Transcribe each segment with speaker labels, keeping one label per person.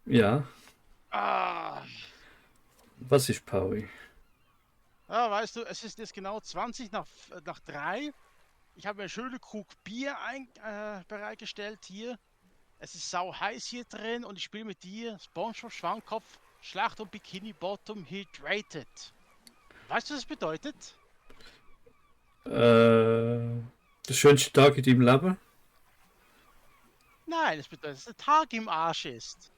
Speaker 1: Ja,
Speaker 2: Ah,
Speaker 1: was ist Paui?
Speaker 2: weißt du, es ist jetzt genau 20 nach 3. Ich habe mir einen schönen Krug Bier bereitgestellt hier. Es ist sau heiß hier drin und ich spiele mit dir SpongeBob Schwammkopf, Schlacht um Bikini Bottom Hydrated. Weißt du, was das bedeutet?
Speaker 1: Der schönste Tag in deinem Leben?
Speaker 2: Nein, es bedeutet, dass der Tag im Arsch ist.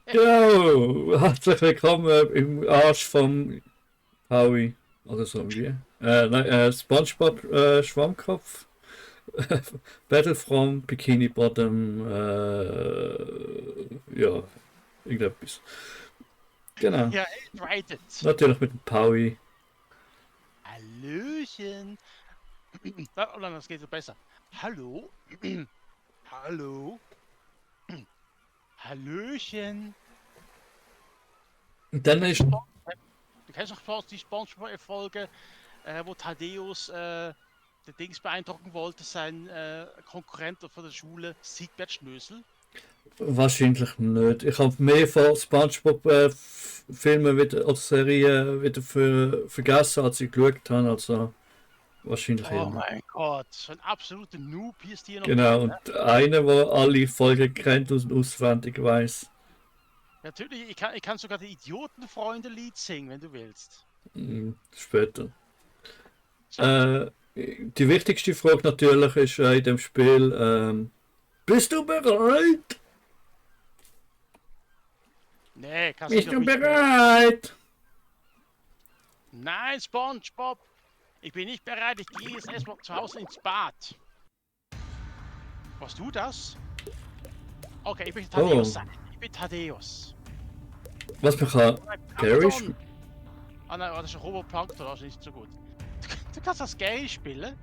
Speaker 1: Genau, herzlich willkommen im Arsch vom Paui. Oder so wie. Nein, SpongeBob Schwammkopf. Battle from Bikini Bottom. Ja, irgendetwas. Genau.
Speaker 2: Ja, hydrated.
Speaker 1: Natürlich mit dem Paui.
Speaker 2: Hallöchen. Oh nein, das geht so besser. Hallo? Hallo? Hallöchen.
Speaker 1: Und dann ist.
Speaker 2: Du kennst doch die SpongeBob-Folge, wo Thaddeus der Dings beeindrucken wollte, sein Konkurrent von der Schule, Siegbert Schnösel.
Speaker 1: Wahrscheinlich nicht. Ich habe mehr von SpongeBob Filmen wieder, oder Serien wieder vergessen, als ich geschaut habe. Also wahrscheinlich eher
Speaker 2: Oh
Speaker 1: nicht.
Speaker 2: mein Gott, so ein absoluter Noob hier ist hier noch
Speaker 1: Genau,
Speaker 2: drin. Ne?
Speaker 1: und einer, der alle Folgen kennt und auswendig weiß.
Speaker 2: Natürlich, ich kann sogar die Idiotenfreunde-Lied singen, wenn du willst.
Speaker 1: Später.
Speaker 2: So,
Speaker 1: Die wichtigste Frage natürlich ist in dem Spiel: Bist du bereit?
Speaker 2: nee, kannst du
Speaker 1: Bist
Speaker 2: doch
Speaker 1: du
Speaker 2: nicht.
Speaker 1: bereit?
Speaker 2: Nein, SpongeBob, ich bin nicht bereit, ich gehe jetzt erstmal zu Hause ins Bad. Warst du das? Okay, ich bin Thaddeus sein. Ich bin Thaddeus.
Speaker 1: Was man kann Gary
Speaker 2: Plankton! Ah nein, das ist ein Roboplankton, das ist nicht so gut. Du kannst das Gary spielen?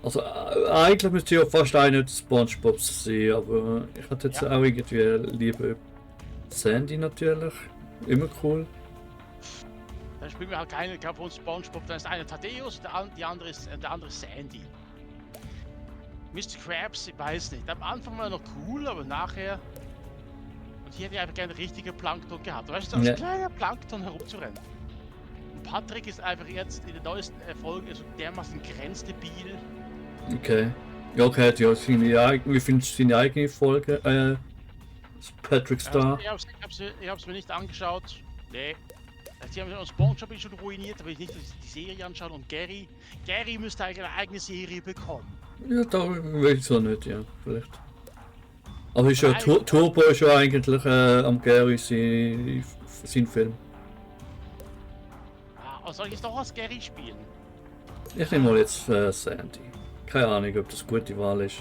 Speaker 1: Also eigentlich müsste ja fast einer der SpongeBobs sein, aber ich hatte jetzt
Speaker 2: Ja.
Speaker 1: auch irgendwie lieber Sandy natürlich. Immer cool.
Speaker 2: Dann spielen wir halt keine von SpongeBob, dann ist einer Thaddeus, der andere ist Sandy. Mr. Krabs, ich weiß nicht. Am Anfang war er noch cool, aber nachher. Und hier hätte ich einfach gerne richtige Plankton gehabt. Weißt du, als
Speaker 1: Ja.
Speaker 2: kleiner Plankton herumzurennen. Und Patrick ist einfach jetzt in der neuesten Folge so dermaßen grenzdebil.
Speaker 1: Okay. Ja, okay, hat ja seine eigene, wie findest du seine eigene Folge? Patrick Star.
Speaker 2: Ich hab's mir nicht angeschaut. Nee. Sie haben SpongeBob schon ruiniert, da will ich nicht die Serie anschauen. Und Gary müsste eigentlich eine eigene Serie bekommen.
Speaker 1: Ja, da will ich so nicht, ja, vielleicht. Aber ist ja
Speaker 2: Nein.
Speaker 1: Turbo ist ja eigentlich am Gary sein Film.
Speaker 2: Ah, soll ich jetzt doch als Gary spielen?
Speaker 1: Ich nehme mal jetzt Sandy. Keine Ahnung, ob das eine gute Wahl ist.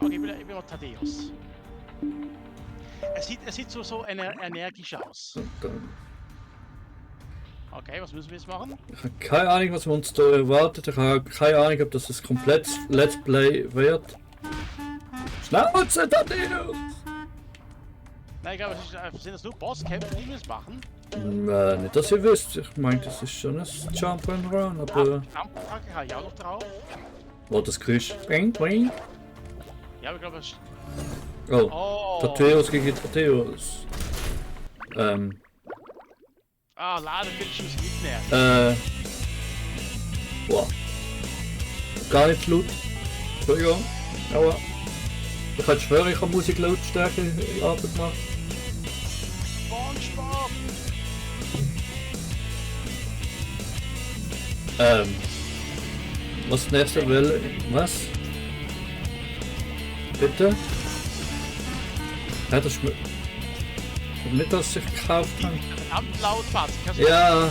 Speaker 2: Okay, ich bin mal Thaddeus. Er sieht so energisch aus.
Speaker 1: Und dann,
Speaker 2: Okay, was müssen wir jetzt machen?
Speaker 1: ich habe keine Ahnung, was uns da erwartet. Ich habe keine Ahnung, ob das ein komplettes Let's Play wird. Schnauze, Tadeus!
Speaker 2: Nein, ich glaube, sind das nur Bosskämpfe, die wir jetzt machen?
Speaker 1: Nicht, dass ihr wisst. Ich meine, das ist schon ein Jump and Run, aber...
Speaker 2: Dampfkrake habe ich auch noch drauf.
Speaker 1: Oh, das Geräusch. Bing, bing.
Speaker 2: Ja, aber ich glaube, das...
Speaker 1: Oh,
Speaker 2: Oh!
Speaker 1: Tadeus gegen Tadeus.
Speaker 2: Ladebildschirm ist nicht mehr.
Speaker 1: Boah. Gar nicht laut. Entschuldigung. Aua. Ich kann schwören, ich habe Musiklautstärke abgemacht.
Speaker 2: SpongeBob!
Speaker 1: Was nächste will? Was? Bitte? Ja, das ist nicht, dass ich gekauft habe.
Speaker 2: Verdammt laut, Bart.
Speaker 1: Ja.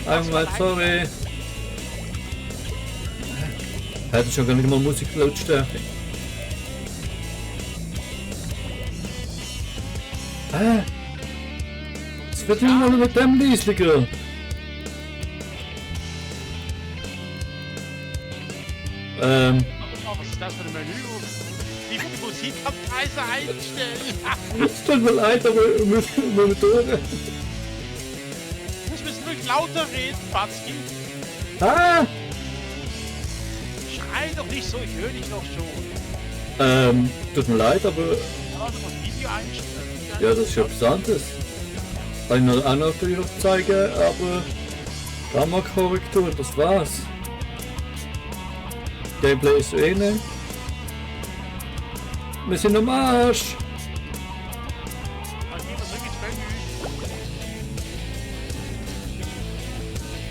Speaker 1: Einmal, sorry. Ja, das ist ja gar nicht mal Musiklautstärke. Es wird immer noch mit dem leislicher.
Speaker 2: Was ist das für ein Menü? Wie viel Musik auf Preise einstellen?
Speaker 1: Es tut mir leid, aber wir müssen durch.
Speaker 2: Ich muss wirklich lauter reden, Batzki.
Speaker 1: Ah!
Speaker 2: Schrei doch nicht so, ich höre dich doch schon.
Speaker 1: Tut mir leid, aber
Speaker 2: Also das Video einstellen.
Speaker 1: ja, das ist etwas anderes. Kann ich noch auch noch zeigen, aber Drama-Korrektur, das war's. Gameplay ist eh nicht. Wir sind am Arsch!
Speaker 2: Also, das wirklich völlig.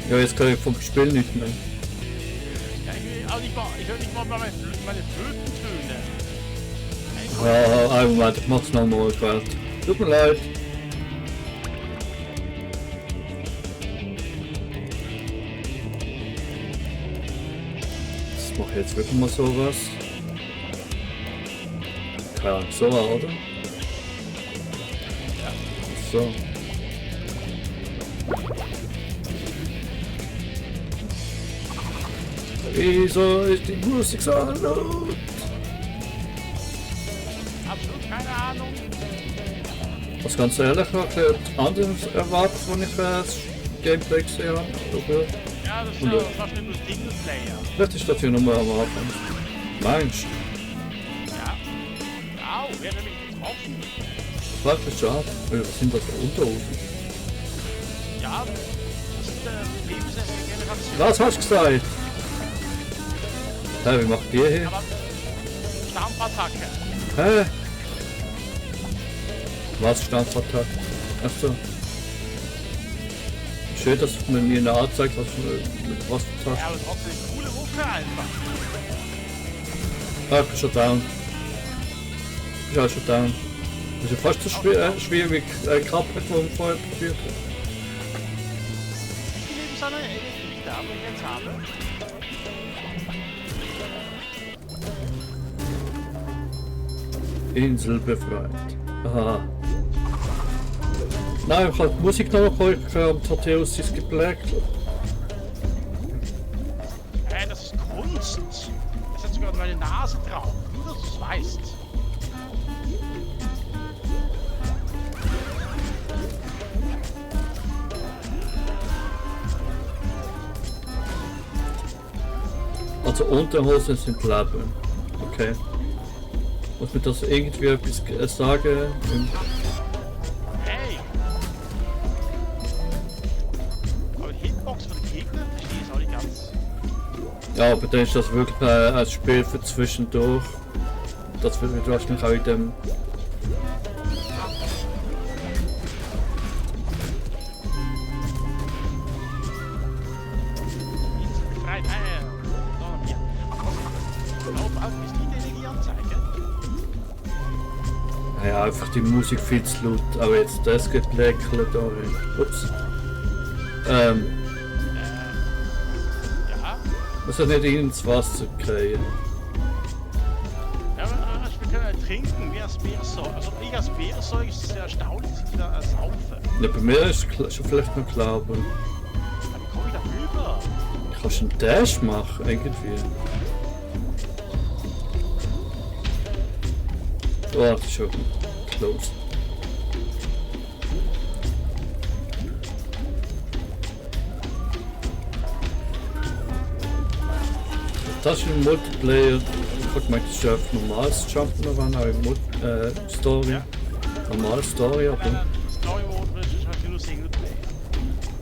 Speaker 1: Ja, jetzt kann ich vom Spiel nicht mehr.
Speaker 2: Ja, ich höre nicht mal meine Flötentöne.
Speaker 1: Ja, einen Moment, ich mach's nochmal gerade. Tut mir leid. Das mache ich jetzt wirklich mal sowas. Ja, so, oder? So. Wieso ist die Musik so laut?
Speaker 2: Absolut keine Ahnung.
Speaker 1: Was ganz ehrlich, ich habe anders erwartet, wenn ich das Gameplay gesehen habe. Aber
Speaker 2: Ja, das ist
Speaker 1: Und,
Speaker 2: ja fast nur Singleplayer.
Speaker 1: vielleicht ist das hier nochmal am Anfang. Meinst du?
Speaker 2: Ja. Au, wer hat mich getroffen?
Speaker 1: Wirklich schade. Was sind das für Unterhosen?
Speaker 2: Ja, das ist der Lebensgeneration.
Speaker 1: Was hast du gesagt? Hä, wie macht ihr hier?
Speaker 2: Aber Stampfattacke.
Speaker 1: Hä? Was Stampfattacke? Achso. Schön, dass man mir eine Art zeigt, was für
Speaker 2: Ja,
Speaker 1: Taschen.
Speaker 2: aber trotzdem eine coole Waffe einfach.
Speaker 1: Ah, ich bin schon down. Ja, schon down. Das ist ja fast so schwer wie Cuphead, wo man vorher probiert hat.
Speaker 2: Wie viele Lebensanne ich da jetzt habe?
Speaker 1: Insel befreit. Aha. Nein, ich habe die Musik noch gehört, ich habe Matthäus ist gebläckt.
Speaker 2: Hey, das ist Kunst. Das hat sogar meine Nase drauf. Nur, dass du es weißt.
Speaker 1: Also Unterhosen sind Leben. Okay. Muss mir das irgendwie etwas sagen?
Speaker 2: Hey! Aber die Hitbox von den Gegnern verstehe ich auch nicht ganz.
Speaker 1: Ja, aber dann ist das wirklich ein Spiel für zwischendurch. Das wird wahrscheinlich auch in dem...
Speaker 2: Insel befreit. Noch mehr. Lauf auf, ist die Energieanzeige?
Speaker 1: Ja, einfach die Musik viel zu laut. Aber jetzt das gebläckelt da rein. Ups.
Speaker 2: Ja.
Speaker 1: Muss ja nicht ins Wasser kriegen.
Speaker 2: Ja, aber wir können trinken, wie als Meeressäuger. Also ich als Meeressäuger ist es sehr erstaunlich, dass ich da saufe.
Speaker 1: Ja, bei mir ist es schon vielleicht noch klar, aber
Speaker 2: Aber wie komme ich da rüber?
Speaker 1: kannst du einen Dash machen irgendwie. Oh, das ist schon close. Das ist im Multiplayer. Ich habe gemeint, das ist einfach normales Jump'n'Run, auch im Story.
Speaker 2: Ja.
Speaker 1: Normale Story, aber
Speaker 2: Story Mode ist halt nur Singleplayer.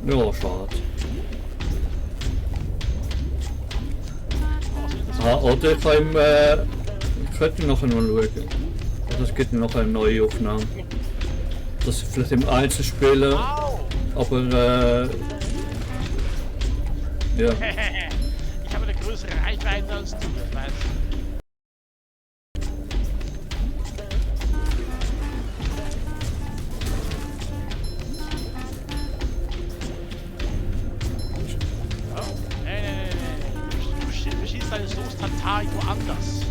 Speaker 1: ja, schade.
Speaker 2: Oh, was ist das?
Speaker 1: Ah, oder ich kann ich könnte nachher noch schauen. Oder es gibt noch eine neue Aufnahme. Das ist vielleicht im Einzel spielen,
Speaker 2: Au!
Speaker 1: aber ja.
Speaker 2: Ich habe eine größere Reichweite als du, das weißt du. Oh, nee. Du verschießt deine Soße Tartar woanders.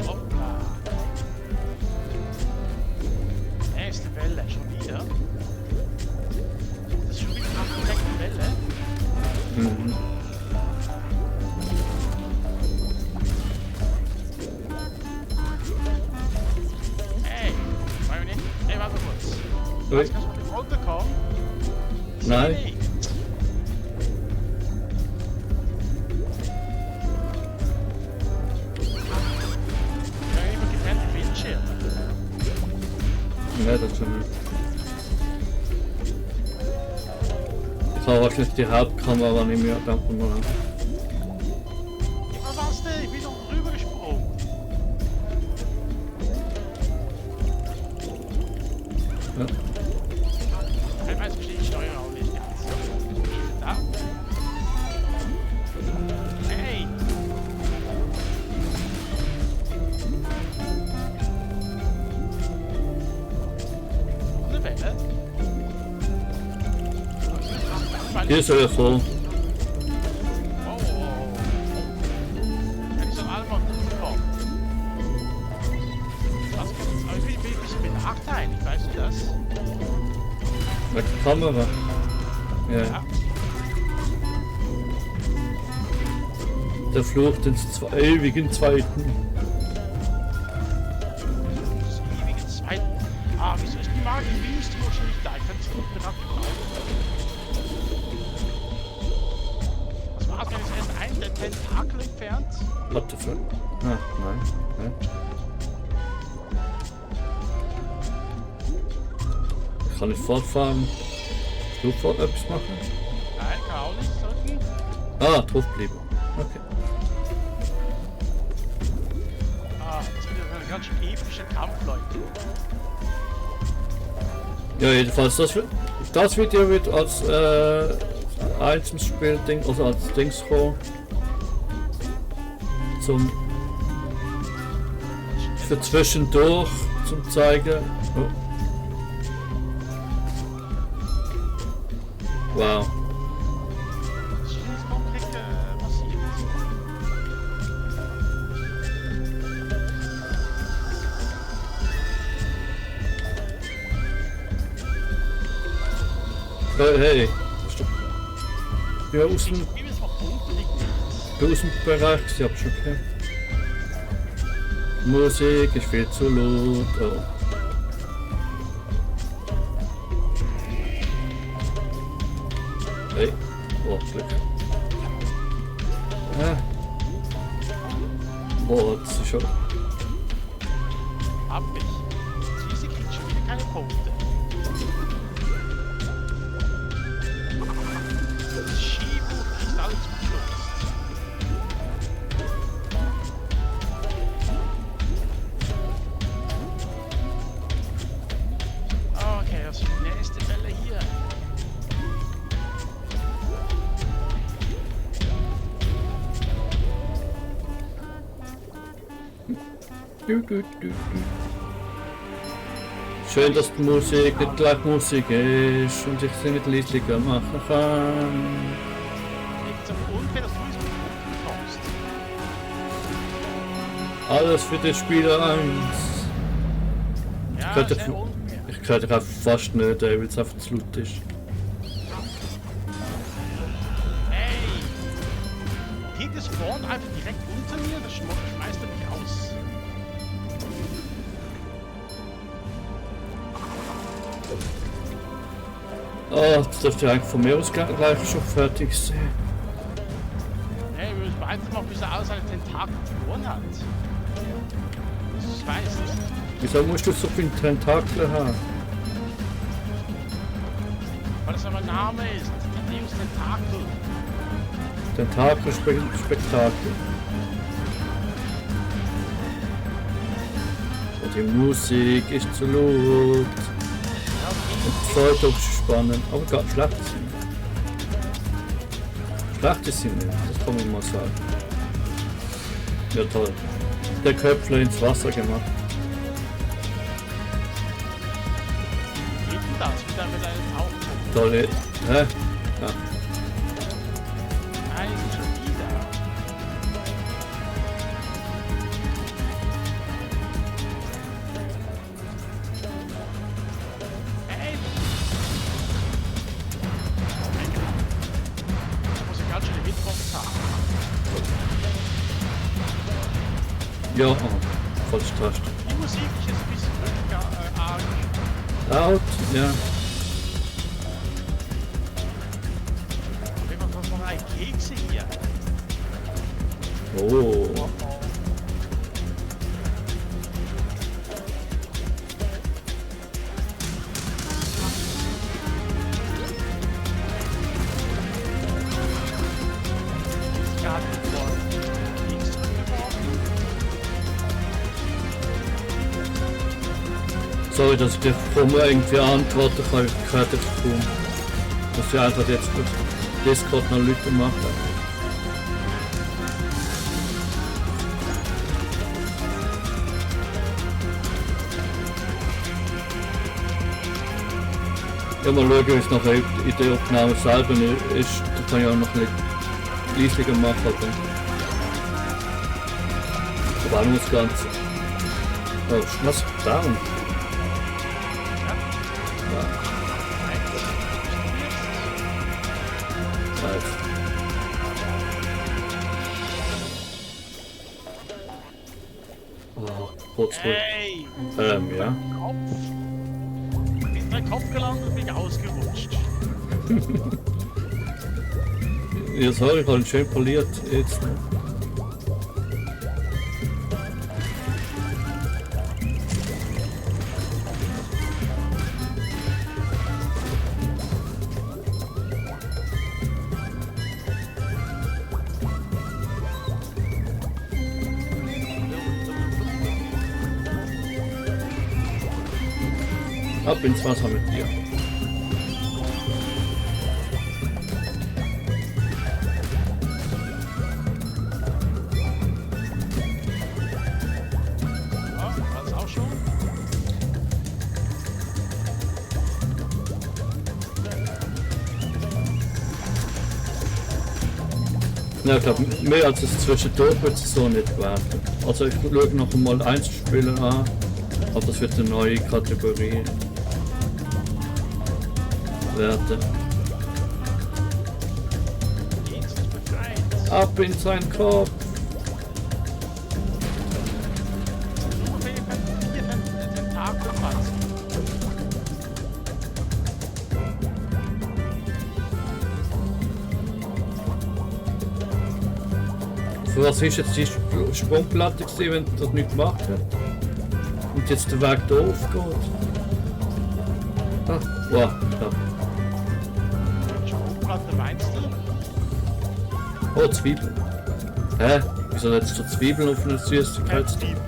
Speaker 2: Hoppla. Nächste Welle, schon wieder. Das ist schon wieder eine perfekte Welle.
Speaker 1: Mhm.
Speaker 2: Hey, Marionette, hey, warte kurz.
Speaker 1: Ui.
Speaker 2: Kannst du mal runterkommen?
Speaker 1: Nein.
Speaker 2: Nee. Ja, immer getrennte Bildschirme.
Speaker 1: Ja, das schon nicht. Ich habe wahrscheinlich die Hauptkamera nicht mehr denken mal an.
Speaker 2: Was war's denn? Ich bin doch drüber gesprungen.
Speaker 1: Ja.
Speaker 2: Teilweise verstehe ich die Steuerung auch nicht ganz. Da. Hey! Eine Welle?
Speaker 1: Hier ist er ja so.
Speaker 2: Oh, oh, oh. Ja, die sollen alle mal rumkommen. Was gibt's? Aber ich bin ein bisschen benachteiligt, weißt du das?
Speaker 1: Mit der Kamera. Ja.
Speaker 2: Ja.
Speaker 1: Der Fluch des ewigen Zweiten.
Speaker 2: Das ewige Zweite. Ah, wieso ist die Magie Wüste schon nicht da? Ich kann es gut beraten. Was war das, wenn es erst ein der Tentakel entfernt?
Speaker 1: What the fuck? Ah, nein. Nein. Ich kann nicht fortfahren. Du fort etwas machen?
Speaker 2: Nein, kann auch nicht drücken.
Speaker 1: Ah, drauf bleiben. Okay.
Speaker 2: Ah, das wird ja ein ganz schön epischer Kampf, Leute.
Speaker 1: Ja, jedenfalls, das Video wird als Einzelspiel-Ding, also als Dings kommen. Für zwischendurch zum zeigen. Oh. Wow.
Speaker 2: Das ist jetzt komplett passiert.
Speaker 1: Hey. Ja, aus dem,
Speaker 2: Wie wir es noch unten liegt.
Speaker 1: Bereich, ich hab schon gehört. Musik ist viel zu laut. Oh. Hey, oh, Glück. Ah. Boah, das ist schon.
Speaker 2: Hab ich. Diese kriegt schon wieder keine Punkte. Das Skibuch ist alles zum Schluss. Okay, was ist die nächste Welle hier?
Speaker 1: Schön, dass die Musik nicht gleich Musik ist und ich sie nicht leislicher machen kann.
Speaker 2: Liegt es aber unfair, dass du jetzt mit Punkten kommst?
Speaker 1: Alles für den Spieler 1.
Speaker 2: Ja,
Speaker 1: könnte
Speaker 2: sehr
Speaker 1: für-
Speaker 2: unfair.
Speaker 1: Ich könnte einfach fast nicht, weil es einfach zu laut ist.
Speaker 2: Hey! Geht das Spawn einfach direkt unter mir? Das schmeißt er mich aus.
Speaker 1: Oh, das dürfte ja eigentlich von mir aus gleich schon fertig sein.
Speaker 2: Hey, wir müssen weitermachen, bis er all seine Tentakel verloren hat. Ich weiß nicht.
Speaker 1: Wieso musst du so viele Tentakel haben?
Speaker 2: Weil das aber ein Name ist. Deus Tentakel.
Speaker 1: Tentakelspektakel. So, die Musik ist zu laut. Die Fotos ist spannend, aber gar schlecht ist sie nicht. Schlecht ist sie nicht, das kann man mal sagen. Ja toll. Der Köpfler ins Wasser gemacht.
Speaker 2: Geht denn das? Wieder mit einem Tauchen.
Speaker 1: Tolle. Hä? Ja.
Speaker 2: Nein, schon wieder. Hey! Da muss ich ganz schön den Windbox haben.
Speaker 1: Ja, oh, falsche Taste.
Speaker 2: Die Musik ist jetzt ein bisschen arg.
Speaker 1: Laut, ja. Oh. Sorry, dass ich dir kaum irgendwie antworten kann. Ich höre dich kaum. Dass ich einfach jetzt auf Discord noch Leute machen. Ja, mal schauen, wie es nachher in der Aufnahme selber ist. Da kann ich auch noch ein bisschen leisiger machen. Aber auch nur das Ganze. Oh, was? Down? Ja. Nice. Oh, kurz gut.
Speaker 2: Ey!
Speaker 1: Ja.
Speaker 2: Kopf. Bin in den Kopf gelandet und bin ausgerutscht.
Speaker 1: Ja, sorry, ich habe ihn schön poliert jetzt. Ab ins Wasser mit dir.
Speaker 2: Ja, das auch schon.
Speaker 1: Ja, ich glaube, mehr als es zwischendurch wird es so nicht werden. Also ich schaue noch mal Einzelspieler an, aber das wird eine neue Kategorie werden.
Speaker 2: Dienst befreit.
Speaker 1: Ab in seinen Kopf!
Speaker 2: Nur wenn ich 4 Tentakel fasse.
Speaker 1: Für was ist jetzt die Sprungplatte gewesen, wenn das nicht gemacht hat? Und jetzt der Weg da aufgeht? Ah, wow, ja.
Speaker 2: Sprungplatte meinst du?
Speaker 1: Oh, Zwiebeln. Hä? Wieso jetzt so Zwiebeln auf einer Süßigkeitszwiebel?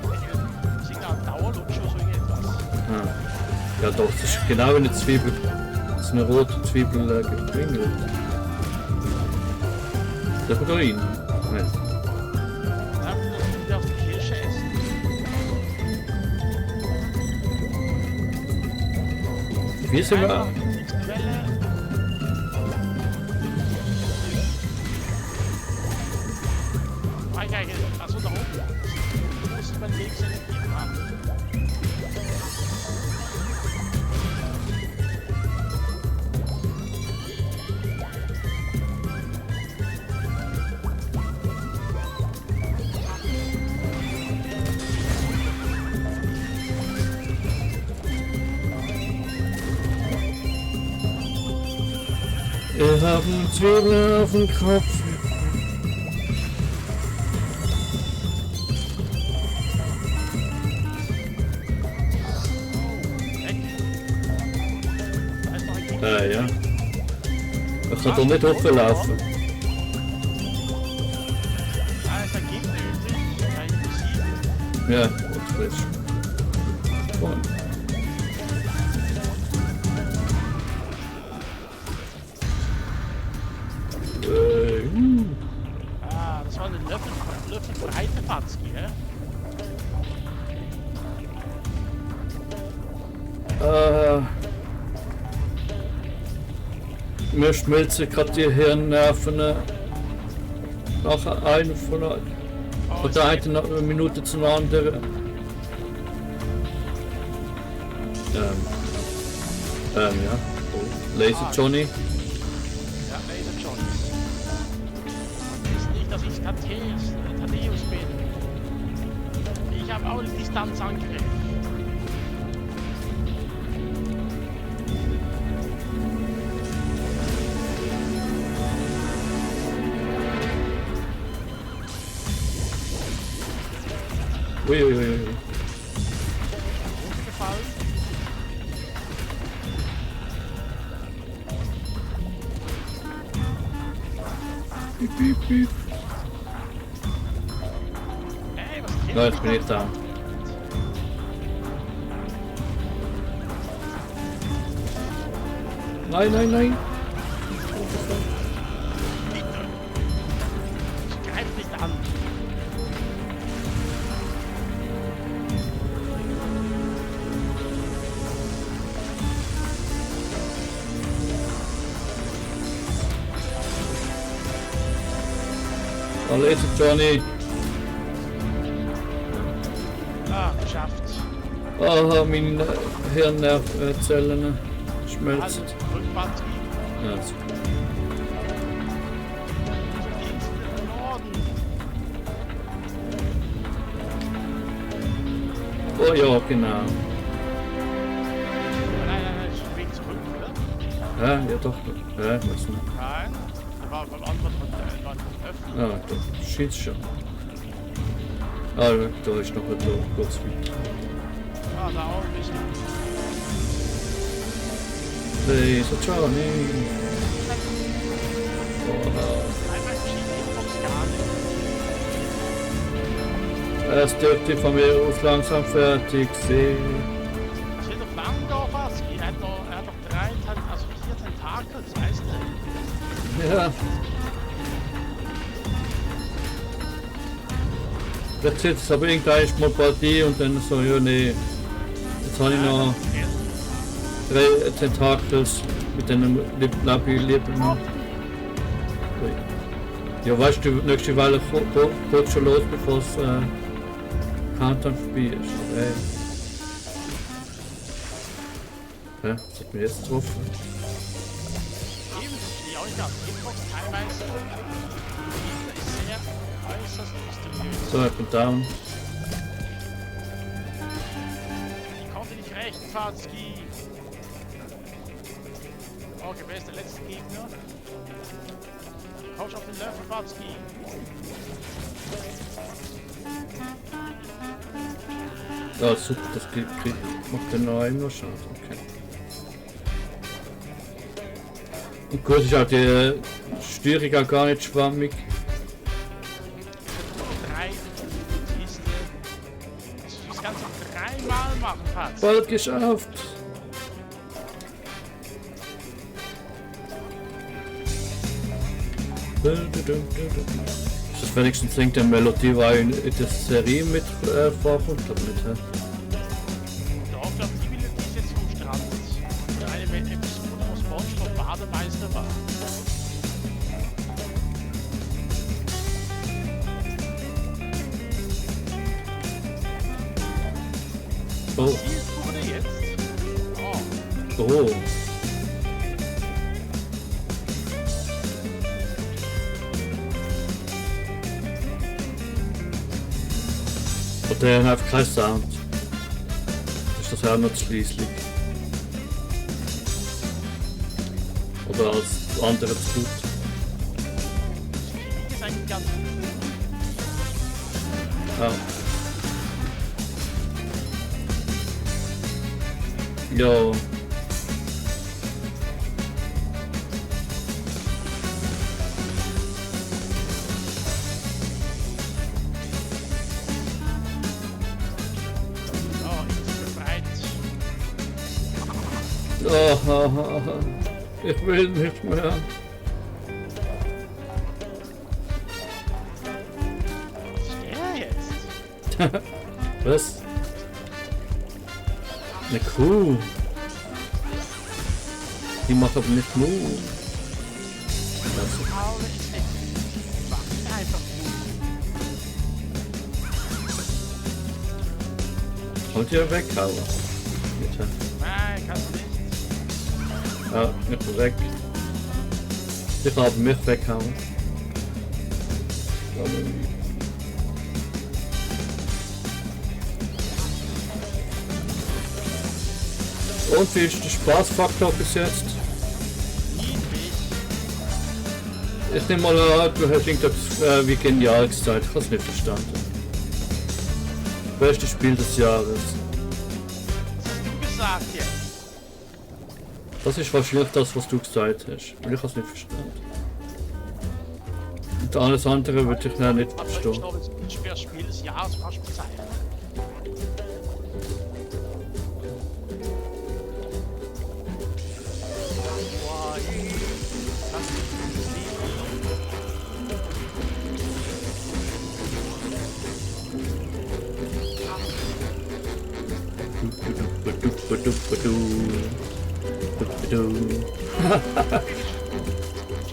Speaker 2: Signal Dauerlutsch oder so irgendetwas.
Speaker 1: Ah. Ja doch, das ist genau eine Zwiebel. Das ist eine rote Zwiebel gewingelt. Darf man da rein? Nein.
Speaker 2: Ja, du darfst die Kirsche essen.
Speaker 1: Wie sind wir?
Speaker 2: Einfach die Quelle. Also da oben. Muss man links selektiv haben.
Speaker 1: Wir haben Zwiebeln auf dem Kopf.
Speaker 2: Weg. Da ist noch ein Kind.
Speaker 1: Ja. Ich kann doch nicht hochlaufen.
Speaker 2: Da ist ein Kind übrig. Da ist Musik.
Speaker 1: Ja, gut, frisch. Vorne.
Speaker 2: Das war eine Löffelbreite Fatzki, hä?
Speaker 1: Mir schmelzen gerade die Hirnnerven nach einer von der einen Minute zur anderen. Ja. Oh. Laser Johnny.
Speaker 2: Ja, Laser Johnny. Ist nicht, dass ich Thaddeus bin. Ich habe auch einen Distanzangriff.
Speaker 1: Uiuiui.
Speaker 2: Runtergefallen.
Speaker 1: Piep, piep, piep.
Speaker 2: Ey, was geht
Speaker 1: Ja, jetzt bin ich da. Nein, nein, nein.
Speaker 2: Ich greif nicht an.
Speaker 1: Erledigt, Johnny.
Speaker 2: Ah, geschafft.
Speaker 1: Aha, meine Hirnnervenzellen schmelzen.
Speaker 2: Also, Rückbatterie.
Speaker 1: Ja, super.
Speaker 2: Links in den Norden.
Speaker 1: Oh ja, genau.
Speaker 2: Nein, ich Weg zurück, oder?
Speaker 1: Ja, ja doch. Ja, weiß nicht.
Speaker 2: Nein. Da war beim anderen öffnen.
Speaker 1: Ah, doch. Scheint's schon. Ah, da ist noch ein Tor. Kurz weiter.
Speaker 2: Ah, da auch ein bisschen.
Speaker 1: Hey, so Johnny. Oh,
Speaker 2: Einmal Xbox gar nicht.
Speaker 1: es dürfte von mir aus langsam fertig sein.
Speaker 2: Ich hätte doch lang da was. Er hat doch 4 Tentakel, das weißt du.
Speaker 1: Ja. Jetzt sitzt aber irgendwann mal bei dir und dann so, ja nee. Jetzt habe ich noch 3 Tentakels mit den Labi-Lippen. Ja, weißt du, nächste Weile kommt schon los, bevor es Countdown vorbei ist. Aber, ja, das hat mich jetzt getroffen.
Speaker 2: Eben, die auch nicht ganz. Xbox teilweise ist sehr äußerst mysteriös.
Speaker 1: So, ich bin down.
Speaker 2: Ich konnte nicht recht, Fatski. Okay, wer ist der letzte Gegner? Kommst auf den Löffel, Fatski.
Speaker 1: Ja, super, das macht den noch einmal Schaden. Okay. Und gut, ist auch die Steuerung auch gar nicht schwammig.
Speaker 2: Nur 3 Kiste. Das Ganze 3-mal machen, Fatz.
Speaker 1: Bald geschafft! Ist das wenigstens irgendeine Melodie, die in der Serie mit vorkommt? Ich glaube nicht, hä?
Speaker 2: Doch, ich glaube, die Melodie ist jetzt vom Strand. Eine Episode, wo SpongeBob Bademeister war.
Speaker 1: Oh,
Speaker 2: Hier wurde jetzt. Oh,
Speaker 1: oh. Und der hat einfach keinen Sound. Ist das auch noch zu leislich? Oder als andere zu laut?
Speaker 2: die ist eigentlich ganz
Speaker 1: Ah. Ja.
Speaker 2: Oh, ich bin befreit.
Speaker 1: Ich will nicht mehr.
Speaker 2: Was ist der jetzt?
Speaker 1: Was? Eine Kuh. Die macht aber nicht Move. Das
Speaker 2: Paul ist nicht. Mach einfach
Speaker 1: wollt ihr weghauen? Bitte.
Speaker 2: Nein, kannst du nicht.
Speaker 1: Ja, nicht weg. Ich habe mich weghauen. Und wie ist der Spaßfaktor bis jetzt?
Speaker 2: Niedrig.
Speaker 1: Ich nehme mal an, du hast irgendetwas wie genial gesagt. Ich habe es nicht verstanden. beste Spiel des Jahres.
Speaker 2: Was hast du gesagt jetzt?
Speaker 1: Das ist wahrscheinlich das, was du gesagt hast. Weil ich habe es nicht verstanden. Und alles andere würde ich dann nicht
Speaker 2: Aber ich
Speaker 1: verstehen.
Speaker 2: glaube, das ist das Spiel des Jahres fast bezeichnet.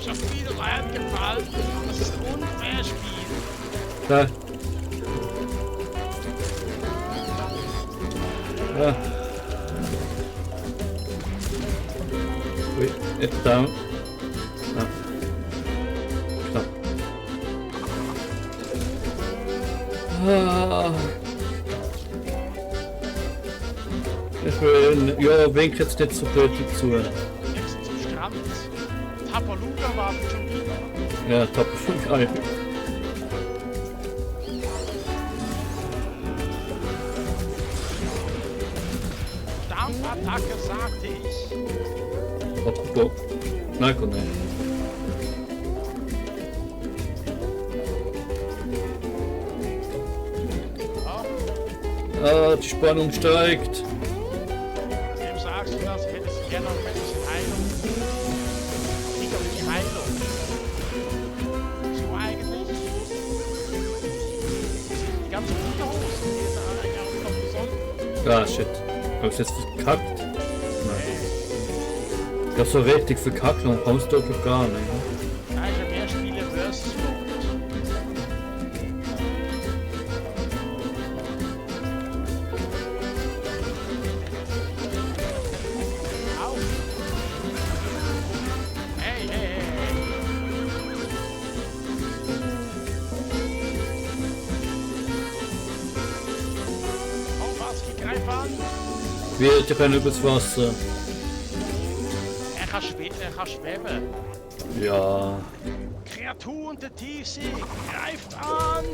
Speaker 2: Schon wieder reingefallen. Das ist ein unfair Spiel.
Speaker 1: Da. Ja. Ui, jetzt down. Ah. Knapp. Ah. Ich will, ja, wink jetzt nicht so blöd dazu.
Speaker 2: Jetzt zum Strand. Tapaluga wartet schon wieder.
Speaker 1: Ja, top schon geil.
Speaker 2: Dampfattacke, sagte ich.
Speaker 1: Apropos. Nein, komm nicht.
Speaker 2: Ja,
Speaker 1: Ah, die Spannung steigt.
Speaker 2: wem sagst du das? Ich hätte es gerne noch ein bisschen Heilung. Ich habe die Heilung. So eigentlich. Die ganzen Unterhosen, die da eigentlich auch kommen sollen.
Speaker 1: Ah, shit. Hab ich jetzt verkackt? Nein. Ich hab so richtig verkackt und kommst du doch gar nicht. Ne?
Speaker 2: Ja, ich habe mehr Spiele versus Mode. Au. Hey, hey, hey, hey. Oh, was? Ich greif an.
Speaker 1: Wir können übers Wasser.
Speaker 2: Er kann schweben.
Speaker 1: Ja.
Speaker 2: Kreaturen der Tiefsee, greift an!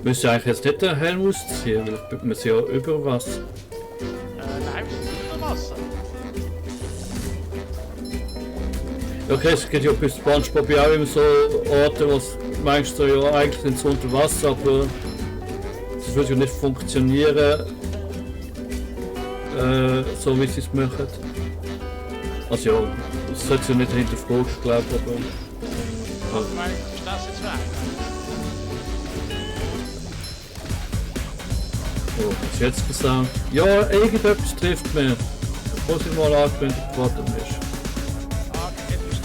Speaker 1: Müsste eigentlich jetzt nicht den Helm ausziehen, weil ich bin ja über Wasser.
Speaker 2: Nein, wir sind unter Wasser.
Speaker 1: Okay, es gibt ja bei SpongeBob ja auch immer so Orte, was meinst du ja eigentlich sind so unter Wasser, aber das würde ja nicht funktionieren, so wie sie es machen. Also ja, das sollte sie nicht hinterfragen, glaube ich, aber
Speaker 2: Was meinst du, ist das jetzt für einer?
Speaker 1: oh, was ist jetzt gesagt? Ja, irgendetwas trifft mich. Ich muss ich mal angekündigt worden ist.
Speaker 2: Okay, jetzt bist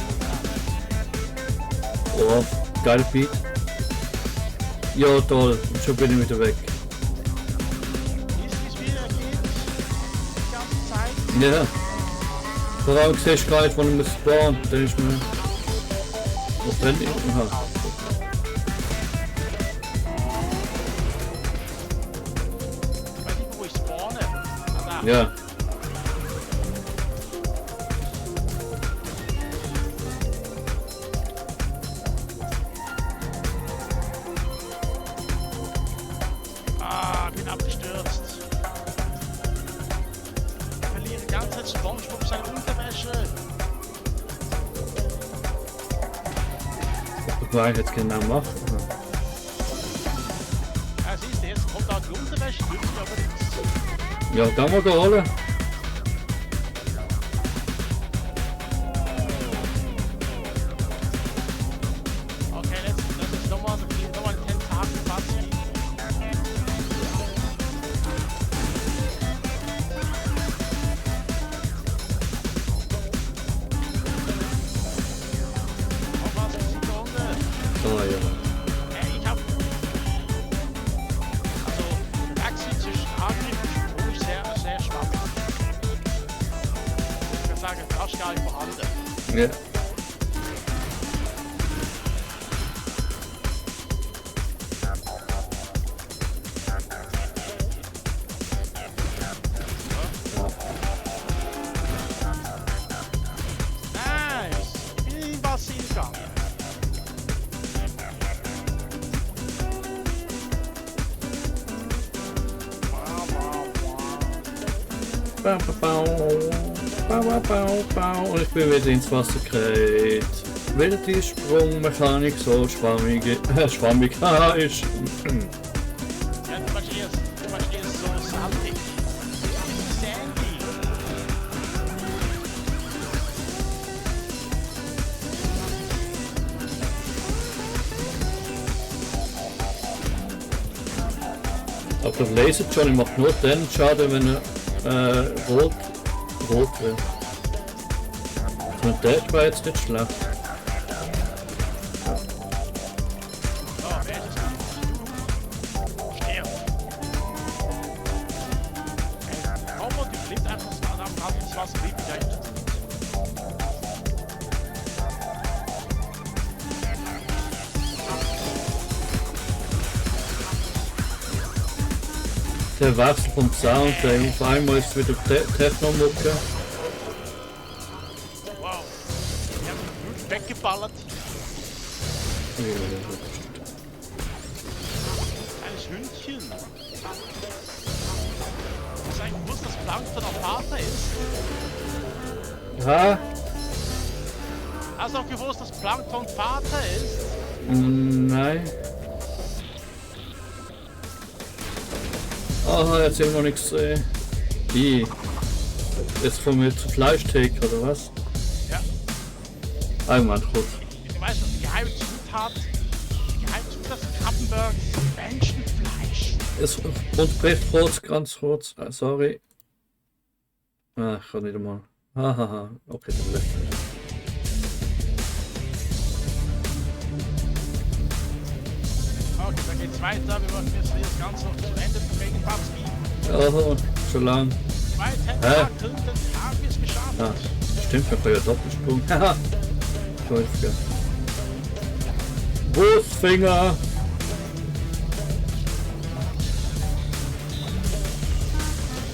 Speaker 2: du
Speaker 1: Oh,
Speaker 2: dran.
Speaker 1: geiler Beat. Ja, toll. Und schon bin ich wieder weg.
Speaker 2: Siehst du, wie es wieder geht? Die ganze Zeit.
Speaker 1: Ja. Vor allem siehst du gar nicht, wann man spawnt. Dann ist mir... Was brennt ich? Aha.
Speaker 2: Ich weiß nicht, wo ich spawne. Ah, da.
Speaker 1: Ja.
Speaker 2: Ah, bin abgestürzt. Ich verliere die ganze Zeit SpongeBob seine Unterwäsche.
Speaker 1: Was wir eigentlich jetzt genau machen. Aha.
Speaker 2: Ja, siehst du, jetzt kommt auch die Unterwäsche, nützt mir aber nichts.
Speaker 1: Ja, kann man da holen.
Speaker 2: Okay, das ist nochmal ein Tentakel-Fazit. Oh, was ist die Runde?
Speaker 1: Ah ja.
Speaker 2: Hey, ich hab... Also, der Wechsel zwischen Angriff und Sprung ist sehr, sehr schwammig. Ich würde sagen, fast gar nicht vorhanden.
Speaker 1: Ja.
Speaker 2: gegangen.
Speaker 1: Bau, bau, bau, bau, bau, bau. Und ich bin wieder ins Wasser gerät. Weil die Sprungmechanik so schwammig ist.
Speaker 2: Ja, du marschierst so salzig. Sandy.
Speaker 1: Aber der Laser Johnny macht nur dann Schaden, wenn er rot wird. Und der war jetzt nicht schlecht.
Speaker 2: Oh, wer ist das? Sterb. Komm und du fliegt einfach ins Wasser, blieb gleich.
Speaker 1: Der Wechsel vom Sound, auf einmal ist wieder Techno-Mucke.
Speaker 2: Wow. Die haben gut weggeballert. Kleines Hündchen. Hast du eigentlich gewusst, dass Plankton auch Vater ist?
Speaker 1: Ja,
Speaker 2: Hast du auch gewusst, dass Plankton Vater ist?
Speaker 1: nein. Aha, jetzt haben wir noch nichts gesehen. Wie? Jetzt kommen wir zu Fleischtheke, oder was?
Speaker 2: Ja.
Speaker 1: Einmal kurz.
Speaker 2: Du weißt, die geheime Zutat Krabbenburg ist Menschenfleisch.
Speaker 1: Es unterbricht kurz, ganz kurz. Sorry. Ah, ich kann nicht einmal. Hahaha. Okay, dann lässt mich.
Speaker 2: Okay, dann geht's weiter. Wir müssen jetzt das Ganze noch zu Ende bringen, Babski.
Speaker 1: Oh, schon lang.
Speaker 2: 2 Tentakel, dann haben wir es geschafft.
Speaker 1: Ah, stimmt, wir können ja Doppelsprung. Haha. Läuft ja. Wurstfinger!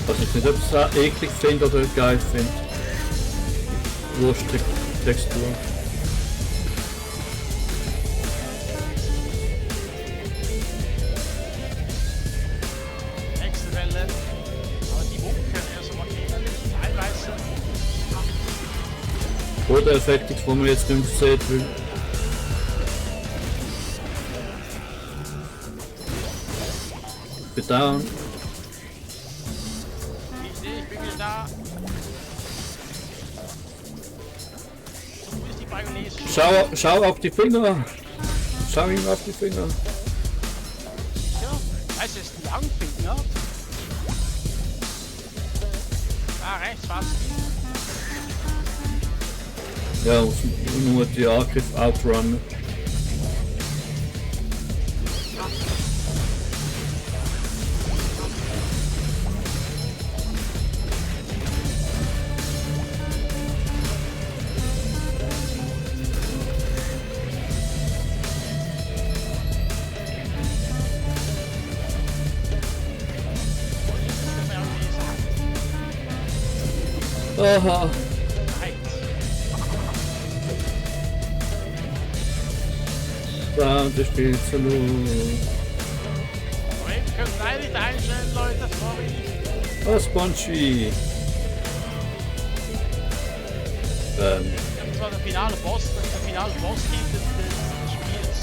Speaker 1: Was ich nicht, ob ich es auch eklig finde oder geil finde. Wursttextur.
Speaker 2: Nächste Welle. Aber die Mucke, also man teilweise.
Speaker 1: Bodeneffekt, wo man jetzt nicht mehr sieht, weil bin down.
Speaker 2: Ich bin wieder da. So, wo ist die Mayonnaise?
Speaker 1: Schau auf die Finger! Schau ihm auf die Finger!
Speaker 2: Ja, heißt es Langfinger? Da rechts was.
Speaker 1: Ja, muss nur die Angriff outrunnen. Aha! Sound ist viel zu laut.
Speaker 2: Wir können leider nicht einstellen, Leute, sorry.
Speaker 1: Was, Spongy?
Speaker 2: Das war der finale Boss, der finale Boss des Spiels.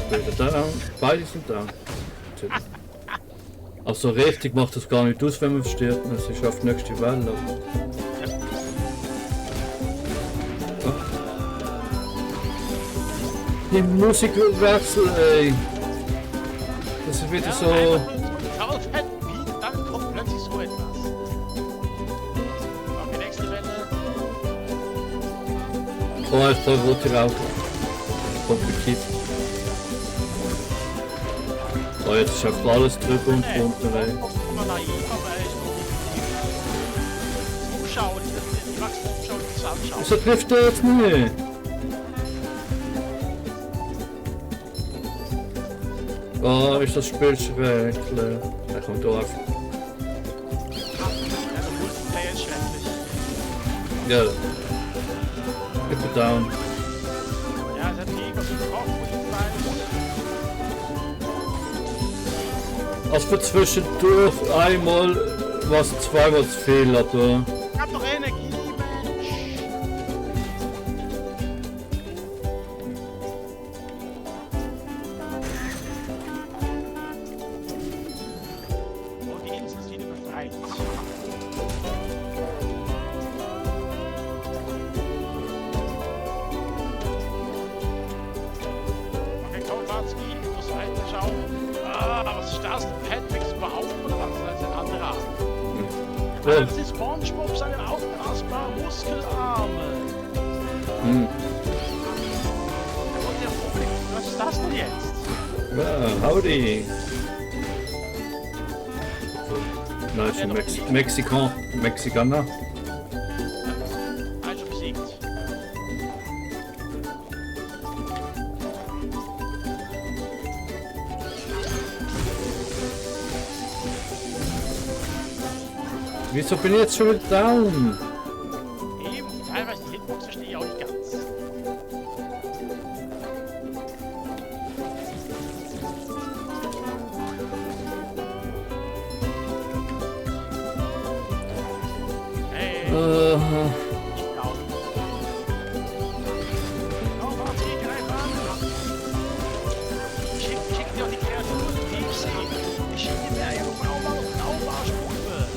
Speaker 1: Bitte down. Beide sind down. Also richtig macht das gar nicht aus, wenn man stirbt. Es ist auf die nächste Welle. Ja. Die Musikwechsel, ey. Das ist wieder so.
Speaker 2: Dann kommt plötzlich so etwas. Okay, nächste Welle.
Speaker 1: Oh, ich voll rote Rauch. Kommt gekippt. Oh, jetzt ist einfach alles drüber und drunter, ey.
Speaker 2: Aber naiv, aber er ist gut. Zuschauer, die Max Zuschauer, die das anschauen.
Speaker 1: Wieso trifft er jetzt nicht? Oh, ist das Spiel schrecklich. Er kommt da einfach.
Speaker 2: Ja, der Multiplayer ist schrecklich.
Speaker 1: Ja. Ich bin down.
Speaker 2: Ja, es hat irgendwas gebrochen, wo ich weiß.
Speaker 1: Also für zwischendurch einmal war es zweimal zu viel, aber
Speaker 2: Ich hab doch Energie, Mensch! Und die Insel ist wieder befreit. Okay, komm, Watzki, ich muss weiterschauen. Ah, was ist das? Patricks überhaupt oder was? Das ist ein anderer.
Speaker 1: ja,
Speaker 2: Das ist SpongeBob, seine aufblasbaren Muskelarme.
Speaker 1: hm.
Speaker 2: Der wollte ja vorlegen. Was ist das denn jetzt?
Speaker 1: Ja, howdy. Nein, ist ein Mexikaner.
Speaker 2: Also besiegt.
Speaker 1: Wieso bin ich jetzt schon wieder down?
Speaker 2: Eben, teilweise die Hitbox verstehe ich auch nicht ganz. Hey, ich auch. Oh, warte, ich greif an. Schick dir auch die Kreaturen, die ich sehe. Ich schicke dir ihre Blaumarschpulver.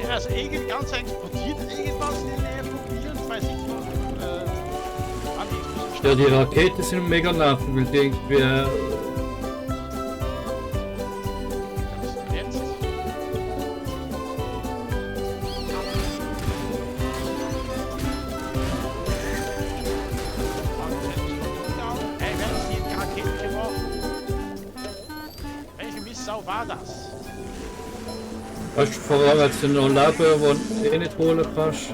Speaker 2: Das Egel ganz explodiert irgendwas in der Nähe von mir und ich weiß nicht, wann die Explosion
Speaker 1: Ja, die Raketen sind mega nervig, weil die irgendwie.
Speaker 2: jetzt. Hey, wer ist hier die Raketen geworfen? Welche Mistsau war das?
Speaker 1: Weißt du, vor allem als du noch Leben, die du eh nicht holen kannst.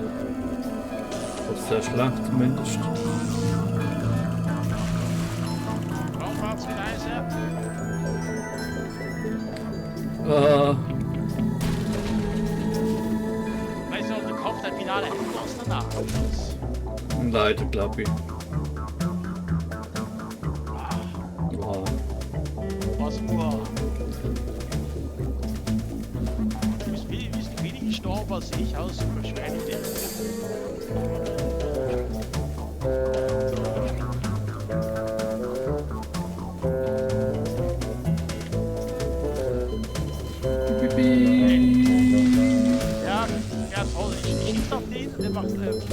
Speaker 1: Das ist sehr schlecht zumindest.
Speaker 2: Raumfahrtsgleise. Weißt du, ob der Kopf der finale Endboss danach ist?
Speaker 1: Leider, glaube ich. Wow.
Speaker 2: Was nur? Du bist weniger gestorben als ich aus Verschwendung. Ja, ja toll. Ich schieß auf den und der macht Platz.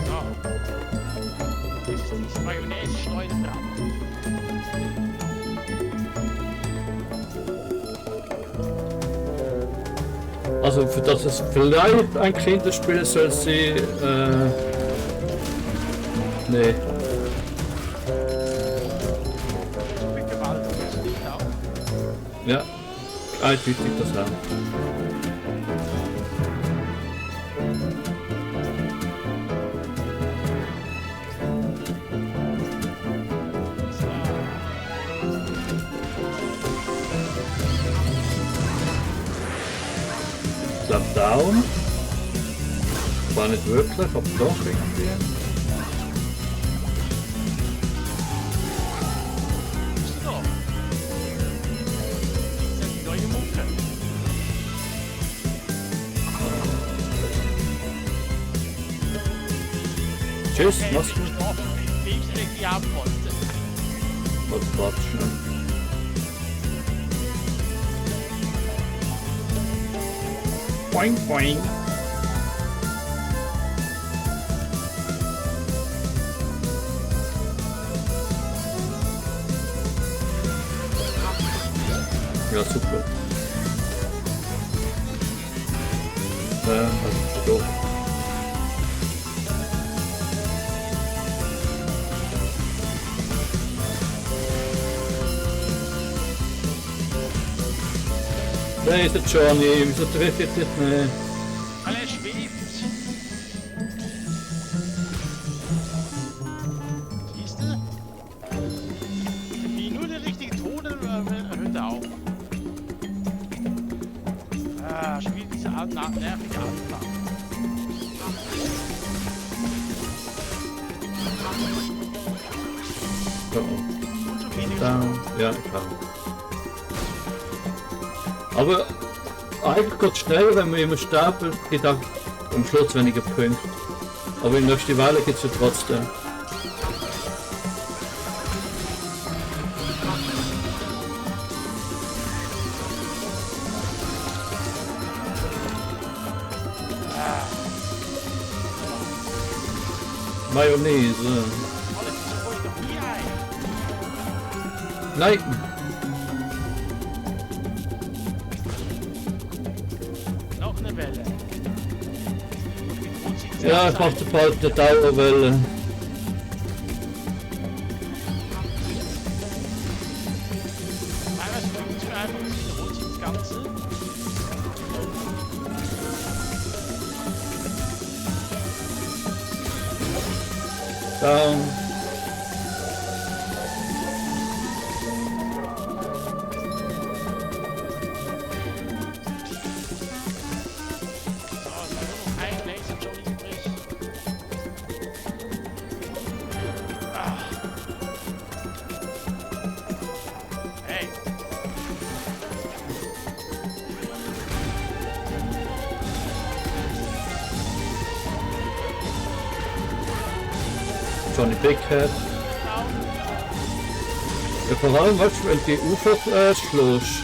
Speaker 2: So. Jetzt ist diese Mayonnaise-Schleuder dran.
Speaker 1: Also, für das es vielleicht ein Kinderspiel soll sein, nee.
Speaker 2: So viel Gewalt ist nicht auch.
Speaker 1: Ja, eindeutig das auch. Ich glaube down. War nicht wirklich, aber doch irgendwie.
Speaker 2: Bist du doch? Das ist die neue Mucke.
Speaker 1: Tschüss,
Speaker 2: Okay,
Speaker 1: mach's
Speaker 2: ich
Speaker 1: gut.
Speaker 2: bin gestorben. Wie ich sie nicht haben wollte.
Speaker 1: Warte schnell. Boing, boing. Ja, super. Das ist doof. Nein, der Johnny, wieso treffe ich dich nicht?
Speaker 2: Weil er schwebt. Siehst du? Wie nur der richtige Ton erhöht er auf. Ah, spielt diese nervige Anfang.
Speaker 1: Oh.
Speaker 2: Und schon weniger.
Speaker 1: Down. Ja, klar. Aber eigentlich geht es schneller, wenn man immer stapelt, gibt auch am Schluss weniger Punkte. Aber in der nächsten Welle gibt es ja trotzdem. Mayonnaise.
Speaker 2: Alles ist ruhig doch nie ein.
Speaker 1: Nein!
Speaker 2: Noch eine Welle. Gut sieht's
Speaker 1: Ja,
Speaker 2: aus.
Speaker 1: ich mache bald eine Dauerwelle.
Speaker 2: Teilweise bringt es mir einfach, es wiederholt sich das Ganze.
Speaker 1: Down.
Speaker 2: So, es ist nur noch ein Laser Johnny übrig. Ah. Hey.
Speaker 1: Johnny Big Head.
Speaker 2: Down.
Speaker 1: Ja, vor allem, weißt du, wenn du die Ufer schlägst,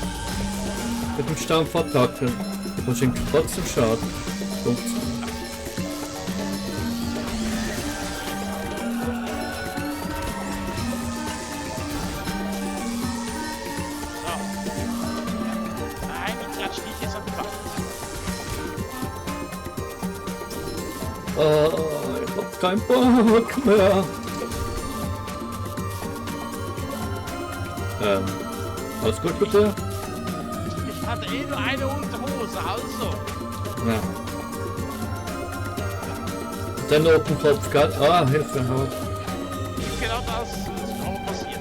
Speaker 1: mit dem Stampfattacke, du musst ihn trotzdem Schaden. Punkt.
Speaker 2: So. Nein, die klatscht nicht jetzt an die Wand.
Speaker 1: Ich hab keinen Bock mehr. Alles gut bitte?
Speaker 2: Ich hatte eh nur eine Unterhose, also.
Speaker 1: Ja. Dann auf den Kopf, gell? Ah, Hilfe, halt.
Speaker 2: Genau das ist auch passiert.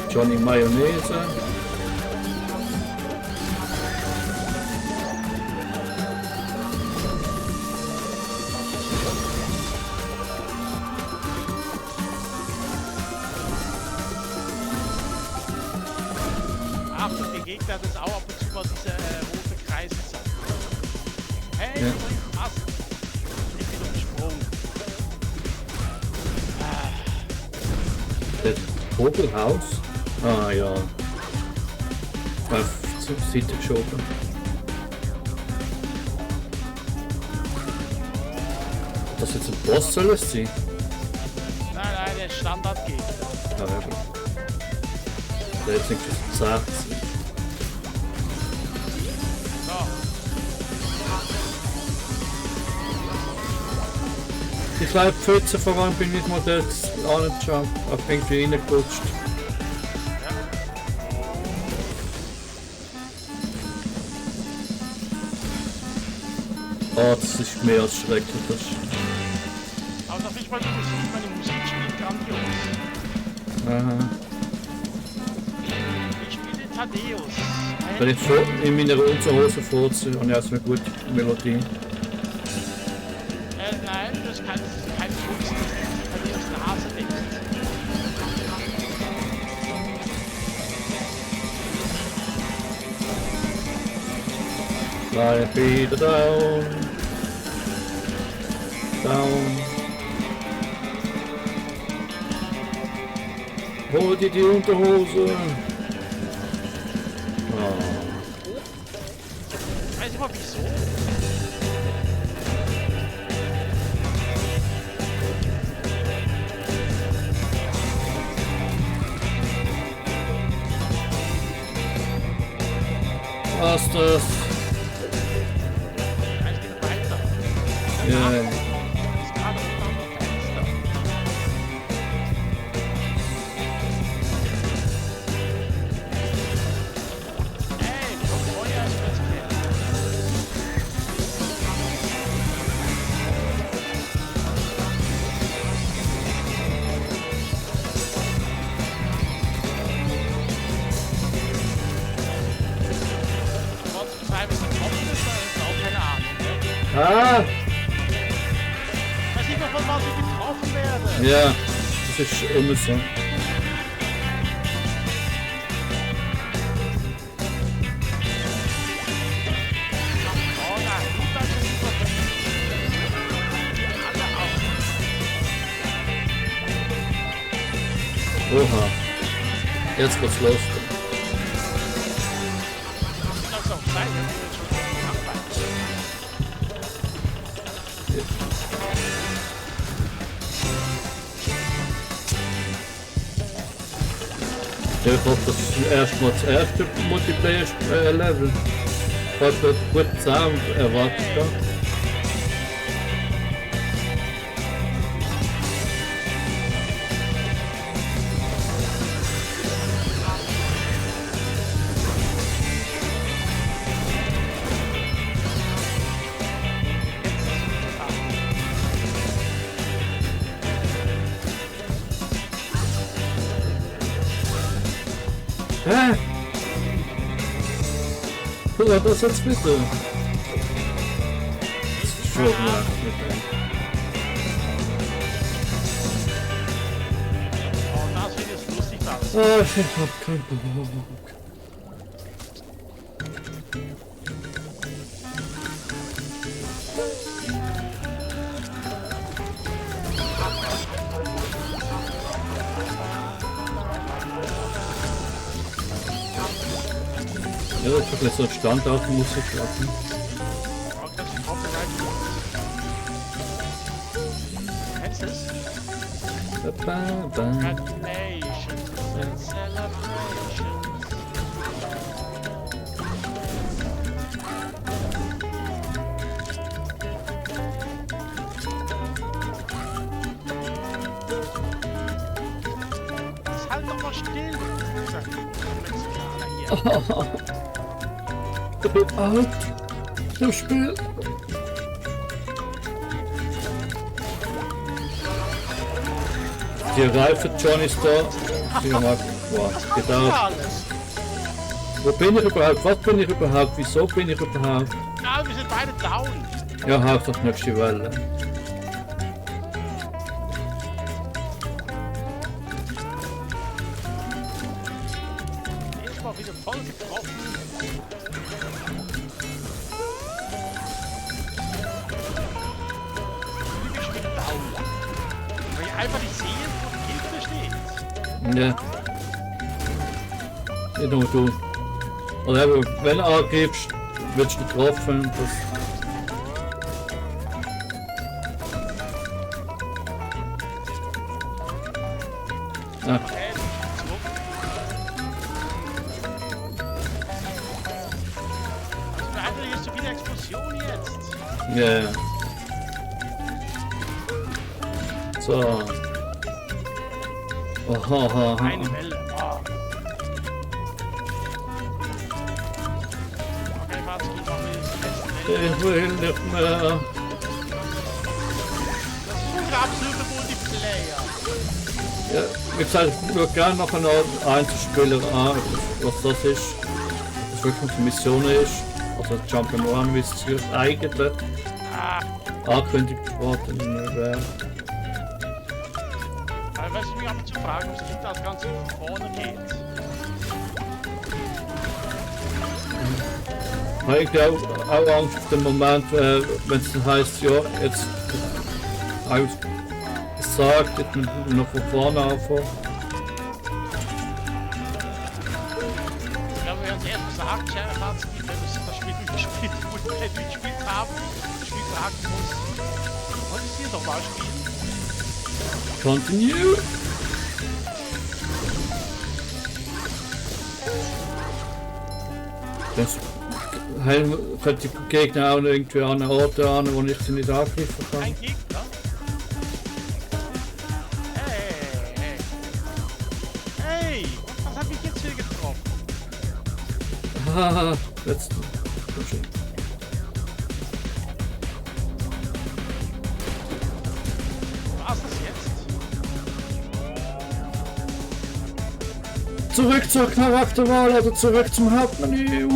Speaker 1: Johnny Mayonnaise.
Speaker 2: Achtung, die Gegner das auch ab und zu mal diese rote Kreise zeigen. Hey,
Speaker 1: Ja.
Speaker 2: was? Ich bin umsprungen.
Speaker 1: Das Vogelhaus. Ah ja. Auf zur Seite geschoben. Das jetzt ein Boss soll es sein?
Speaker 2: Nein, nein, der Standardgegner.
Speaker 1: Ja, eben. Der ist irgendwie 60.
Speaker 2: So.
Speaker 1: Die kleinen Pfütze vor allem bin ich mal dort angeschaut, auf irgendwie reingerutscht. Ah, das ist mehr als schrecklich. Das ist,
Speaker 2: Aber noch nicht mal die Musik, meine Musik spielt grandios.
Speaker 1: aha.
Speaker 2: Ich spiele Thaddeus.
Speaker 1: Wenn ich vor, in meiner Unterhose vorziehe, habe ich also eine gute Melodie.
Speaker 2: Nein, das ist kein Kunst. Thaddeus Nase wächst.
Speaker 1: Life wieder down. Down. Hol dir die Unterhose. Ah.
Speaker 2: Weiß ich mal wieso.
Speaker 1: Was das?
Speaker 2: Es geht weiter.
Speaker 1: Ja.
Speaker 2: Ist gerade unter dem Fenster. teilweise getroffen ist, da ist auch keine Ahnung. Ne?
Speaker 1: Ah!
Speaker 2: Ich weiß nicht mehr, von was ich getroffen werde.
Speaker 1: Ja, das ist immer so.
Speaker 2: Oh nein, du bleibst jetzt nicht verfolgen. Die alle auch.
Speaker 1: Oha. Jetzt geht's los.
Speaker 2: Das soll auch sein, wenn wir jetzt schon nachweisen.
Speaker 1: Ja, ich hoffe, das ist erstmal das erste Multiplayer-Level. Ich habe gut zusammen erwartet. Ja. Hä? Guck mal, das jetzt bitte. Das ist schon nach mit dem.
Speaker 2: Oh, das wird jetzt lustig, das.
Speaker 1: Ah, ich hab keinen Bock. Ja, ich hab jetzt so Standardmusik lassen.
Speaker 2: Oh, das ist Copyright. Kennst du es? Congratulations and celebrations. Jetzt halt doch mal still. Sagt der Mexikaner hier.
Speaker 1: Ich bin alt. Im Spiel. Die Reife John ist da. Die mag. Wow, gedauert.
Speaker 2: Alles.
Speaker 1: Wo bin ich überhaupt? Was bin ich überhaupt? Wieso bin ich überhaupt?
Speaker 2: Ja, wir sind beide down.
Speaker 1: Ja, Hauptsache nächste Welle.
Speaker 2: Erstmal wieder voll getroffen. Ich bin schon wieder down. Weil ich einfach nicht sehe, wo die Hilfe steht.
Speaker 1: Ja. Nicht nur du. Oder eben, wenn du angibst, wirst du getroffen. Das ah,
Speaker 2: Okay, zurück. Also eigentlich ist so wieder Explosion jetzt.
Speaker 1: ja. Yeah. So. Aha, aha, aha.
Speaker 2: Eine Welle. Ah. Okay, warte, ich mache jetzt die letzte Welle.
Speaker 1: Ich will nicht mehr.
Speaker 2: Das ist Ungabshilfe Multiplayer.
Speaker 1: Ja, wie gesagt, ich würde gerne noch einen Einzelspieler an, was das ist. Was wirklich eine Mission ist. Also Jump'n'Run, wie es sich eigentlich
Speaker 2: Ah,
Speaker 1: angekündigt worden wäre.
Speaker 2: aber weißt du, mich ab zu fragen, ob es nicht das Ganze von vorne geht.
Speaker 1: Ich habe irgendwie auch Angst auf den Moment, wenn es dann heisst, ja, jetzt gesagt, jetzt noch von vorne anfangen.
Speaker 2: Ich glaube, wir haben es erst gesagt, Sheriff hat es nicht, wenn wir das Spiel durchgespielt haben, das Spiel fragen muss. Wolltest du hier doch mal spielen?
Speaker 1: Continue! Das könnte die Gegner auch irgendwie an Orte an, wo ich sie nicht angreifen kann.
Speaker 2: Ein Gegner? Hey, hey. Hey, was hat mich jetzt hier getroffen?
Speaker 1: Haha, jetzt.
Speaker 2: Was ist das jetzt?
Speaker 1: Zurück zur Charakterwahl oder zurück zum Hauptmenü.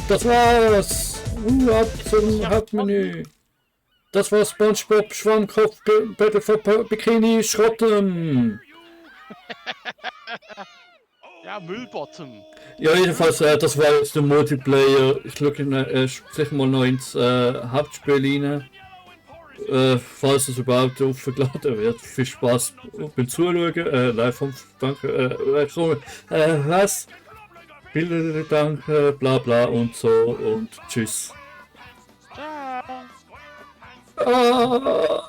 Speaker 1: Das war's. Ab zum
Speaker 2: Ja,
Speaker 1: Hauptmenü. Das war SpongeBob Schwammkopf Battle for Bikini Schrotten.
Speaker 2: Ja, Müllbottom.
Speaker 1: Ja, jedenfalls, das war jetzt der Multiplayer. Ich schaue sicher mal noch ins Hauptspiel rein. Falls es überhaupt aufgeladen wird. Viel Spaß beim Zuschauen. Live vom Danke. Was? Vielen Dank, bla bla und so und tschüss.
Speaker 2: Ciao.
Speaker 1: Ah.